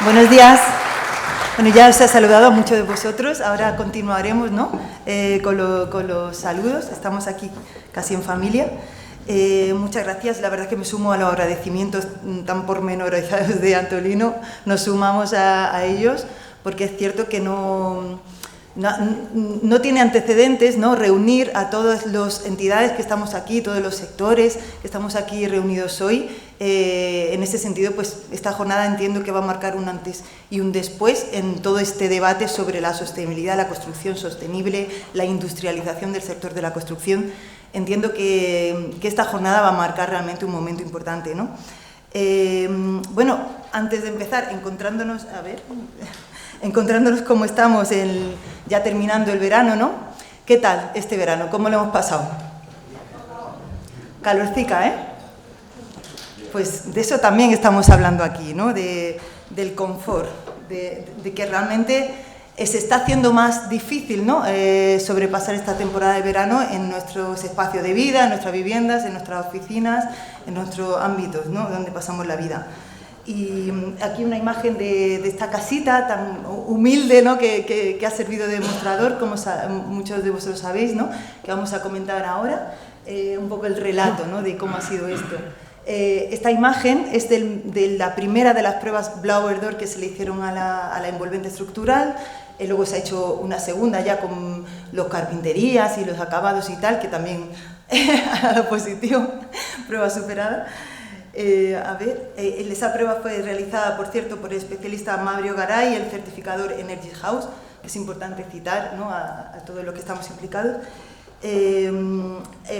Buenos días. Bueno, ya os he saludado a muchos de vosotros, ahora continuaremos, ¿no? Con los saludos, estamos aquí casi en familia. Muchas gracias, la verdad que me sumo a los agradecimientos tan pormenorizados de Antolino, nos sumamos a ellos, porque es cierto que no tiene antecedentes, ¿no? Reunir a todas las entidades que estamos aquí, todos los sectores que estamos aquí reunidos hoy. En ese sentido, pues esta jornada entiendo que va a marcar un antes y un después en todo este debate sobre la sostenibilidad, la construcción sostenible, la industrialización del sector de la construcción. Entiendo que esta jornada va a marcar realmente un momento importante, ¿no? Bueno, antes de empezar, encontrándonos como estamos ya terminando el verano, ¿no? ¿Qué tal este verano? ¿Cómo lo hemos pasado? Calorcica, ¿eh? Pues de eso también estamos hablando aquí, ¿no? Del confort, de que realmente se está haciendo más difícil, ¿no? Sobrepasar esta temporada de verano en nuestros espacios de vida, en nuestras viviendas, en nuestras oficinas, en nuestros ámbitos, ¿no? Donde pasamos la vida. Y aquí una imagen de esta casita tan humilde, ¿no? que ha servido de demostrador, como muchos de vosotros sabéis, ¿no? Que vamos a comentar ahora, un poco el relato, ¿no? De cómo ha sido esto. Esta imagen es de la primera de las pruebas Blower Door que se le hicieron a la envolvente estructural. Luego se ha hecho una segunda ya con los carpinterías y los acabados y tal, que también ha dado positivo, prueba superada. Esa prueba fue realizada, por cierto, por el especialista Mario Garay, el certificador Energy House, que es importante citar, ¿no? a todo lo que estamos implicados.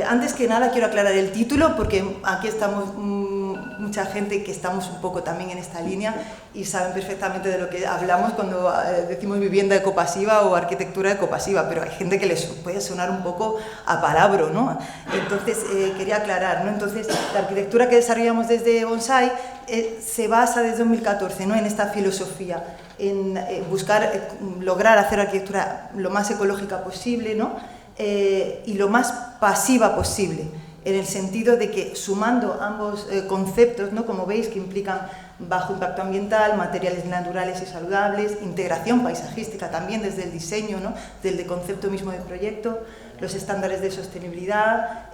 Antes que nada quiero aclarar el título, porque aquí estamos mucha gente que estamos un poco también en esta línea y saben perfectamente de lo que hablamos cuando decimos vivienda ecopasiva o arquitectura ecopasiva, pero hay gente que les puede sonar un poco a palabra, ¿no? Entonces quería aclarar, ¿no? Entonces la arquitectura que desarrollamos desde Bonsai se basa desde 2014, ¿no? En esta filosofía, en buscar lograr hacer arquitectura lo más ecológica posible, ¿no? Y lo más pasiva posible, en el sentido de que sumando ambos conceptos, ¿no? Como veis, que implican bajo impacto ambiental, materiales naturales y saludables, integración paisajística también desde el diseño, ¿no? Desde el concepto mismo del proyecto, los estándares de sostenibilidad,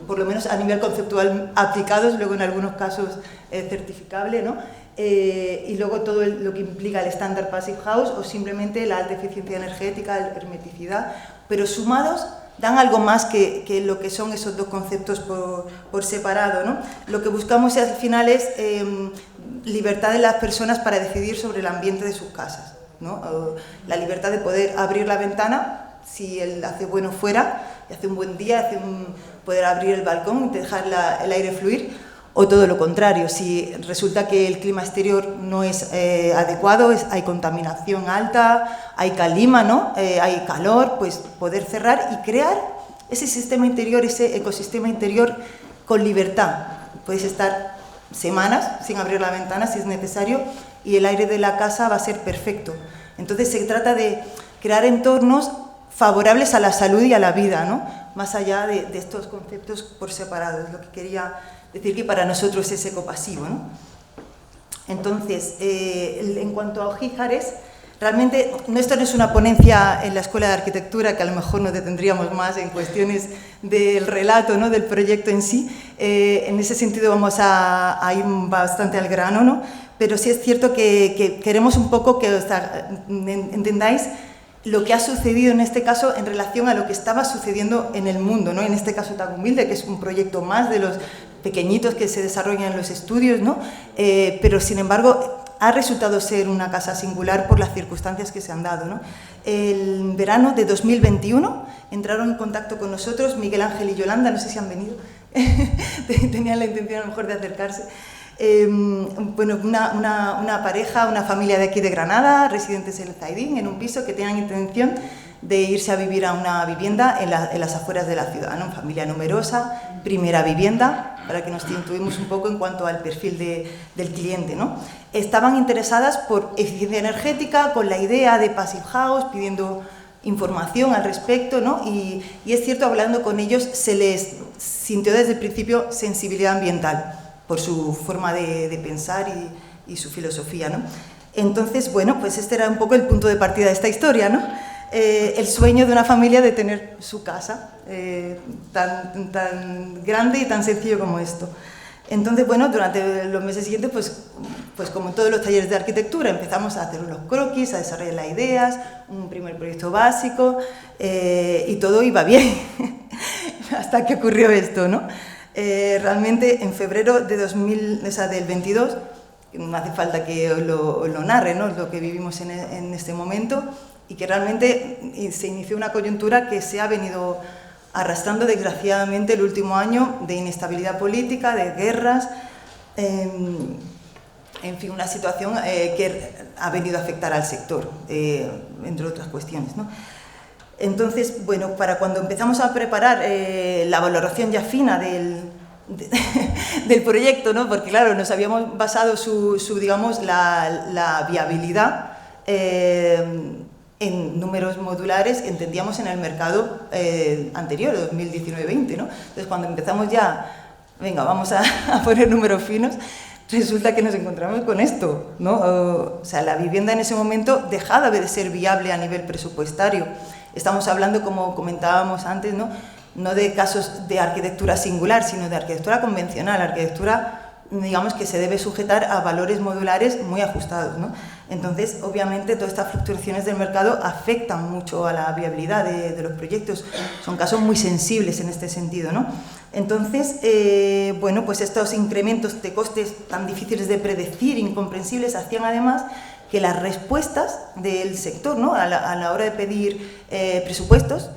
por lo menos a nivel conceptual aplicados, luego en algunos casos certificable, ¿no? Y luego todo lo que implica el estándar Passive House o simplemente la alta eficiencia energética, la hermeticidad, pero sumados dan algo más que lo que son esos dos conceptos por separado, ¿no? Lo que buscamos al final es libertad de las personas para decidir sobre el ambiente de sus casas, ¿no? La libertad de poder abrir la ventana si hace bueno fuera y hace un buen día, poder abrir el balcón y dejar el aire fluir. O todo lo contrario, si resulta que el clima exterior no es adecuado, hay contaminación alta, hay calima, ¿no? Hay calor, pues poder cerrar y crear ese sistema interior, ese ecosistema interior con libertad. Puedes estar semanas sin abrir la ventana si es necesario y el aire de la casa va a ser perfecto. Entonces se trata de crear entornos favorables a la salud y a la vida, ¿no? Más allá de estos conceptos por separado, es lo que quería decir, que para nosotros es ecopasivo, ¿no? Entonces, en cuanto a Ojíjares, realmente esto no es una ponencia en la Escuela de Arquitectura, que a lo mejor nos detendríamos más en cuestiones del relato, ¿no? Del proyecto en sí. En ese sentido vamos a ir bastante al grano, ¿no? Pero sí es cierto que queremos un poco que entendáis lo que ha sucedido en este caso en relación a lo que estaba sucediendo en el mundo, ¿no? En este caso tan humilde, que es un proyecto más de los pequeñitos que se desarrollan en los estudios, ¿no? Pero sin embargo ha resultado ser una casa singular por las circunstancias que se han dado, ¿no? El verano de 2021 entraron en contacto con nosotros Miguel Ángel y Yolanda, no sé si han venido, tenían la intención a lo mejor de acercarse. Bueno, una pareja, una familia de aquí de Granada, residentes en el Zaidín, en un piso, que tenían intención de irse a vivir a una vivienda en las afueras de la ciudad, ¿no? Familia numerosa, primera vivienda, para que nos situemos un poco en cuanto al perfil del cliente, ¿no? Estaban interesadas por eficiencia energética, con la idea de Passive House, pidiendo información al respecto, ¿no? Y es cierto, hablando con ellos, se les sintió desde el principio sensibilidad ambiental, por su forma de pensar y su filosofía, ¿no? Entonces, bueno, pues este era un poco el punto de partida de esta historia, ¿no? El sueño de una familia de tener su casa, tan grande y tan sencillo como esto. Entonces, bueno, durante los meses siguientes, pues como en todos los talleres de arquitectura, empezamos a hacer los croquis, a desarrollar las ideas, un primer proyecto básico, y todo iba bien, hasta que ocurrió esto, ¿no? Realmente, en febrero de del 22, no hace falta que os lo narre, ¿no? Lo que vivimos en este momento, y que realmente se inició una coyuntura que se ha venido arrastrando desgraciadamente el último año, de inestabilidad política, de guerras, en fin, una situación que ha venido a afectar al sector, entre otras cuestiones, ¿no? Entonces, bueno, para cuando empezamos a preparar la valoración ya fina del proyecto, ¿no? Porque claro, nos habíamos basado digamos, la viabilidad en números modulares que entendíamos en el mercado anterior, 2019-20, ¿no? Entonces, cuando empezamos ya, venga, vamos a poner números finos, resulta que nos encontramos con esto, ¿no? O sea, la vivienda en ese momento dejaba de ser viable a nivel presupuestario. Estamos hablando, como comentábamos antes, no de casos de arquitectura singular, sino de arquitectura convencional, arquitectura, digamos, que se debe sujetar a valores modulares muy ajustados, ¿no? Entonces, obviamente, todas estas fluctuaciones del mercado afectan mucho a la viabilidad de los proyectos. Son casos muy sensibles en este sentido, ¿no? Entonces, bueno, pues estos incrementos de costes tan difíciles de predecir, incomprensibles, hacían además que las respuestas del sector, ¿no? a la hora de pedir presupuestos,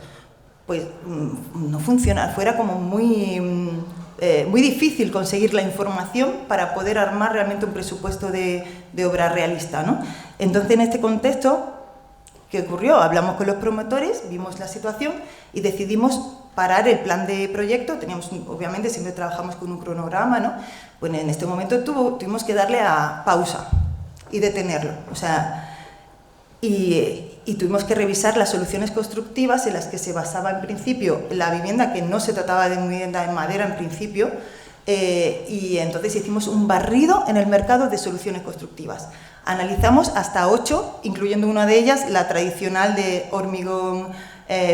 pues no funcionara, fuera como muy difícil conseguir la información para poder armar realmente un presupuesto de obra realista, ¿no? Entonces, en este contexto, ¿qué ocurrió? Hablamos con los promotores, vimos la situación y decidimos parar el plan de proyecto. Obviamente, siempre trabajamos con un cronograma, ¿no? Bueno, en este momento tuvimos que darle a pausa y detenerlo, o sea, y tuvimos que revisar las soluciones constructivas en las que se basaba en principio la vivienda, que no se trataba de vivienda en madera en principio, y entonces hicimos un barrido en el mercado de soluciones constructivas. Analizamos hasta 8, incluyendo una de ellas, la tradicional de hormigón,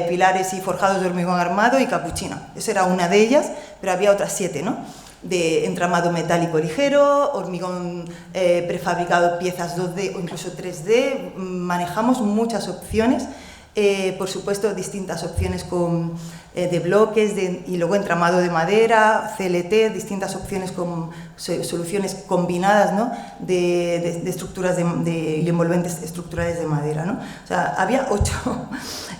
pilares y forjados de hormigón armado y capuchina. Esa era una de ellas, pero había otras 7, ¿no? De entramado metálico ligero, hormigón prefabricado, piezas 2D o incluso 3D. Manejamos muchas opciones, por supuesto distintas opciones de bloques y luego entramado de madera, CLT, distintas opciones con soluciones combinadas, ¿no? de estructuras y envolventes estructurales de madera, ¿no? O sea, había 8,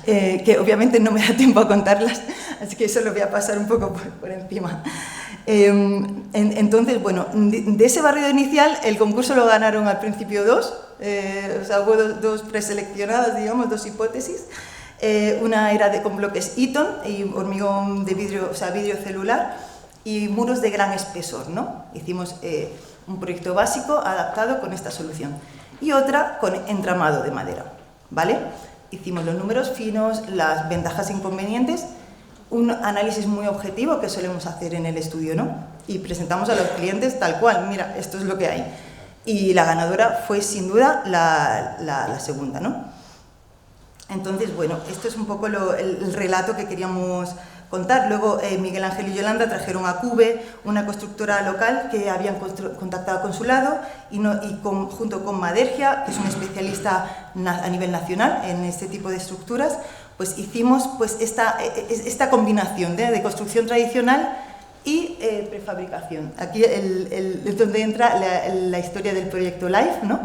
que obviamente no me da tiempo a contarlas, así que eso lo voy a pasar un poco por encima. Entonces, bueno, de ese barrido inicial, el concurso lo ganaron al principio 2, o sea, hubo dos preseleccionadas, digamos, 2 hipótesis. Una era con bloques Eaton y hormigón de vidrio, o sea, vidrio celular y muros de gran espesor, ¿no? Hicimos un proyecto básico adaptado con esta solución. Y otra con entramado de madera, ¿vale? Hicimos los números finos, las ventajas e inconvenientes, un análisis muy objetivo que solemos hacer en el estudio, ¿no? Y presentamos a los clientes tal cual, mira, esto es lo que hay. Y la ganadora fue, sin duda, la segunda, ¿no? Entonces, bueno, esto es un poco el relato que queríamos contar. Luego, Miguel Ángel y Yolanda trajeron a Cube, una constructora local que habían contactado con su lado, junto con Madergia, que es un especialista a nivel nacional en este tipo de estructuras, pues hicimos pues, esta combinación de construcción tradicional y prefabricación. Aquí es donde entra la historia del proyecto LIFE, ¿no?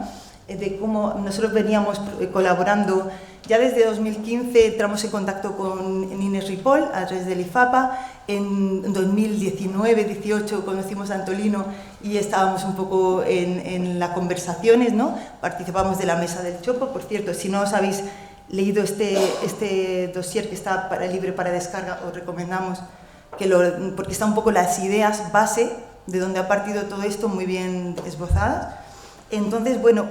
De cómo nosotros veníamos colaborando. Ya desde 2015 entramos en contacto con Inés Ripoll a través del IFAPA. En 2019-18 conocimos a Antolino y estábamos un poco en las conversaciones, ¿no? Participamos de la mesa del Chopo. Por cierto, si no os habéis leído este dossier que está libre para descarga, os recomendamos porque está un poco las ideas base de donde ha partido todo esto muy bien esbozadas. Entonces, bueno,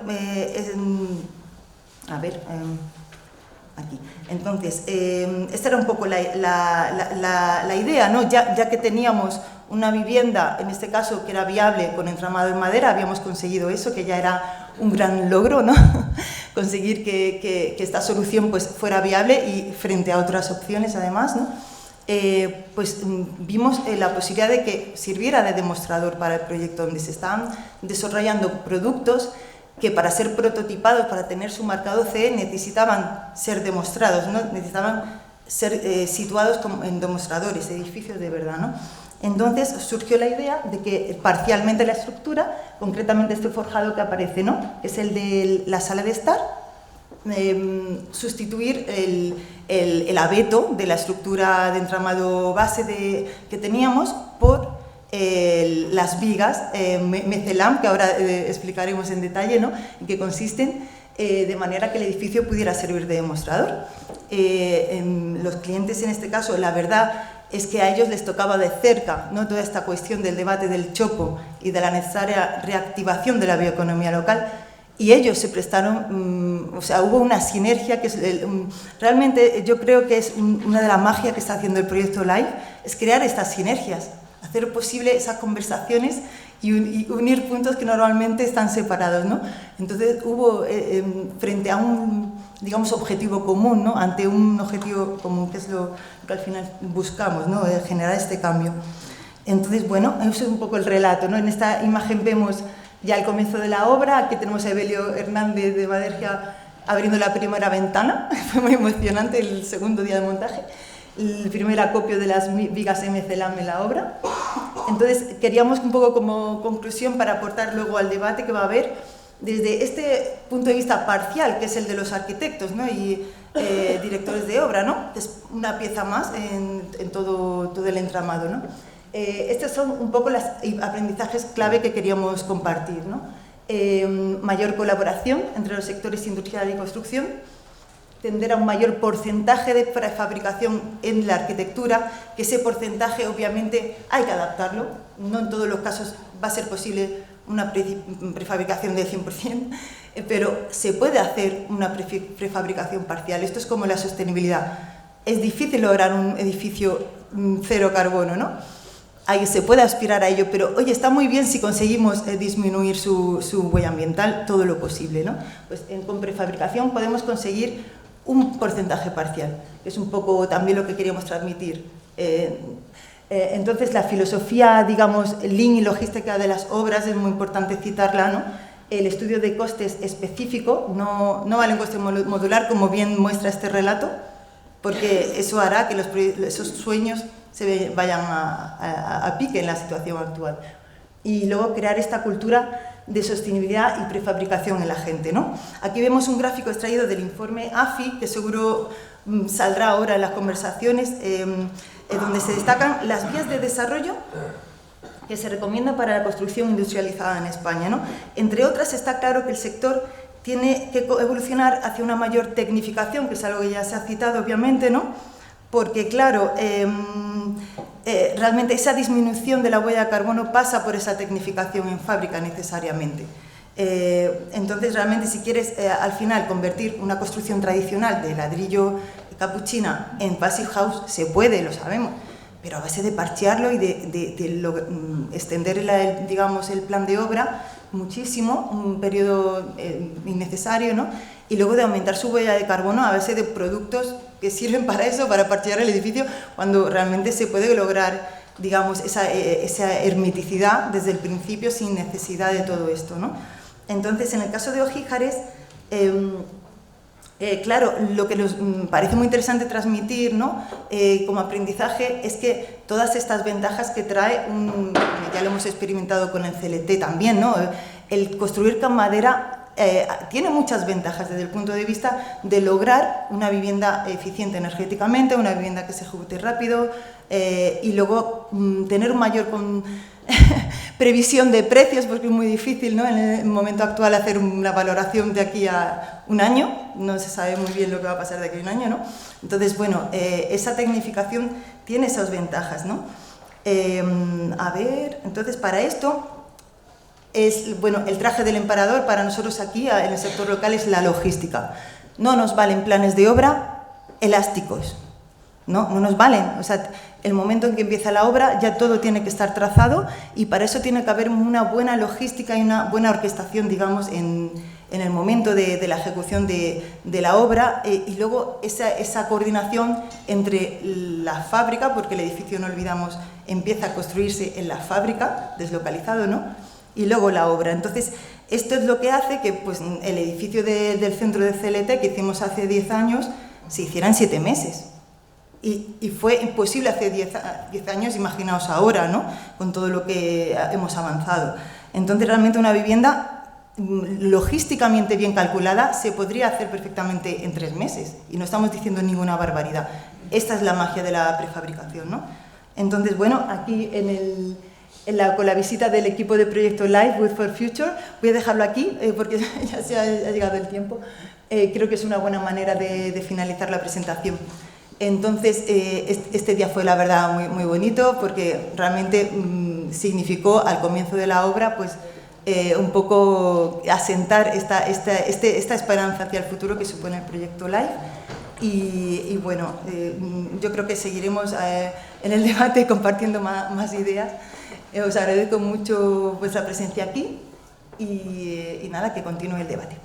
aquí. Entonces, esta era un poco la idea, ¿no? Ya que teníamos una vivienda, en este caso, que era viable con entramado en madera, habíamos conseguido eso, que ya era un gran logro, ¿no? Conseguir que esta solución pues, fuera viable y frente a otras opciones, además, ¿no? Pues vimos la posibilidad de que sirviera de demostrador para el proyecto, donde se estaban desarrollando productos que para ser prototipados, para tener su marcado CE, necesitaban ser demostrados, ¿no? Necesitaban ser situados en demostradores, edificios de verdad, ¿no? Entonces surgió la idea de que parcialmente la estructura, concretamente este forjado que aparece, ¿no? Es el de la sala de estar, sustituir el abeto de la estructura de entramado base que teníamos por las vigas Mecelam, que ahora explicaremos en detalle, ¿no? En qué consisten, de manera que el edificio pudiera servir de demostrador. Los clientes, en este caso, la verdad es que a ellos les tocaba de cerca, ¿no? Toda esta cuestión del debate del chopo y de la necesaria reactivación de la bioeconomía local, y ellos se prestaron, o sea, hubo una sinergia que realmente yo creo que es una de las magias que está haciendo el proyecto LIFE, es crear estas sinergias, hacer posible esas conversaciones y unir puntos que normalmente están separados, ¿no? Entonces hubo, frente a un, digamos, objetivo común, ¿no? Ante un objetivo común, que es lo que al final buscamos, ¿no? Generar este cambio. Entonces, bueno, eso es un poco el relato, ¿no? En esta imagen vemos ya el comienzo de la obra. Aquí tenemos a Evelio Hernández de Madergia abriendo la primera ventana, fue muy emocionante el segundo día de montaje, el primer acopio de las vigas Mecelam en la obra. Entonces queríamos un poco como conclusión, para aportar luego al debate que va a haber, desde este punto de vista parcial, que es el de los arquitectos, ¿no? Y directores de obra, ¿no? Es una pieza más en todo el entramado, ¿no? Estos son un poco los aprendizajes clave que queríamos compartir, ¿no? Mayor colaboración entre los sectores industrial y construcción, tender a un mayor porcentaje de prefabricación en la arquitectura, que ese porcentaje obviamente hay que adaptarlo, no en todos los casos va a ser posible una prefabricación del 100%, pero se puede hacer una prefabricación parcial. Esto es como la sostenibilidad. Es difícil lograr un edificio cero carbono, ¿no? Ahí se puede aspirar a ello, pero oye, está muy bien si conseguimos disminuir su huella ambiental todo lo posible, ¿no? Pues con prefabricación podemos conseguir un porcentaje parcial, que es un poco también lo que queríamos transmitir. Entonces, la filosofía, digamos, lean y logística de las obras es muy importante citarla, ¿no? El estudio de costes específico, no vale un coste modular, como bien muestra este relato, porque eso hará que esos sueños se vayan a pique en la situación actual. Y luego crear esta cultura de sostenibilidad y prefabricación en la gente, ¿no? Aquí vemos un gráfico extraído del informe AFI, que seguro saldrá ahora en las conversaciones, donde se destacan las vías de desarrollo que se recomiendan para la construcción industrializada en España, ¿no? Entre otras, está claro que el sector tiene que evolucionar hacia una mayor tecnificación, que es algo que ya se ha citado, obviamente, ¿no? Porque, claro, realmente esa disminución de la huella de carbono pasa por esa tecnificación en fábrica necesariamente. Entonces, realmente, si quieres al final convertir una construcción tradicional de ladrillo capuchina en passive house, se puede, lo sabemos, pero a base de parchearlo y de extender digamos, el plan de obra muchísimo, un periodo innecesario, ¿no? Y luego de aumentar su huella de carbono a base de productos que sirven para eso, para parchear el edificio, cuando realmente se puede lograr, digamos, esa hermeticidad desde el principio sin necesidad de todo esto, ¿no? Entonces, en el caso de Ojíjares, claro, lo que nos parece muy interesante transmitir, ¿no? Como aprendizaje, es que todas estas ventajas que trae, ya lo hemos experimentado con el CLT también, ¿no? El construir con madera tiene muchas ventajas desde el punto de vista de lograr una vivienda eficiente energéticamente, una vivienda que se ejecute rápido, y luego tener mayor previsión de precios, porque es muy difícil, ¿no? En el momento actual hacer una valoración de aquí a un año, no se sabe muy bien lo que va a pasar de aquí a un año, ¿no? Entonces, bueno, esa tecnificación tiene esas ventajas, ¿no? A ver, entonces para esto, bueno, el traje del emperador para nosotros aquí en el sector local es la logística. no nos valen planes de obra elásticos, no nos valen. O sea, el momento en que empieza la obra ya todo tiene que estar trazado y para eso tiene que haber una buena logística y una buena orquestación, digamos, en el momento de la ejecución de la obra y luego esa coordinación entre la fábrica, porque el edificio, no olvidamos, empieza a construirse en la fábrica, deslocalizado, ¿no? Y luego la obra. Entonces, esto es lo que hace que pues, el edificio del centro de CLT que hicimos hace 10 años se hiciera en 7 meses. Y fue imposible hace 10 años, imaginaos ahora, ¿no? Con todo lo que hemos avanzado. Entonces, realmente una vivienda logísticamente bien calculada se podría hacer perfectamente en 3 meses. Y no estamos diciendo ninguna barbaridad. Esta es la magia de la prefabricación, ¿no? Entonces, bueno, aquí con la visita del equipo de proyecto Live with for Future, voy a dejarlo aquí porque ya se ha llegado el tiempo. Creo que es una buena manera de finalizar la presentación. Entonces, este día fue la verdad muy bonito porque realmente significó al comienzo de la obra pues, un poco asentar esta esperanza hacia el futuro que supone el proyecto Live. Y bueno, yo creo que seguiremos en el debate compartiendo más ideas. Os agradezco mucho vuestra presencia aquí y nada, que continúe el debate.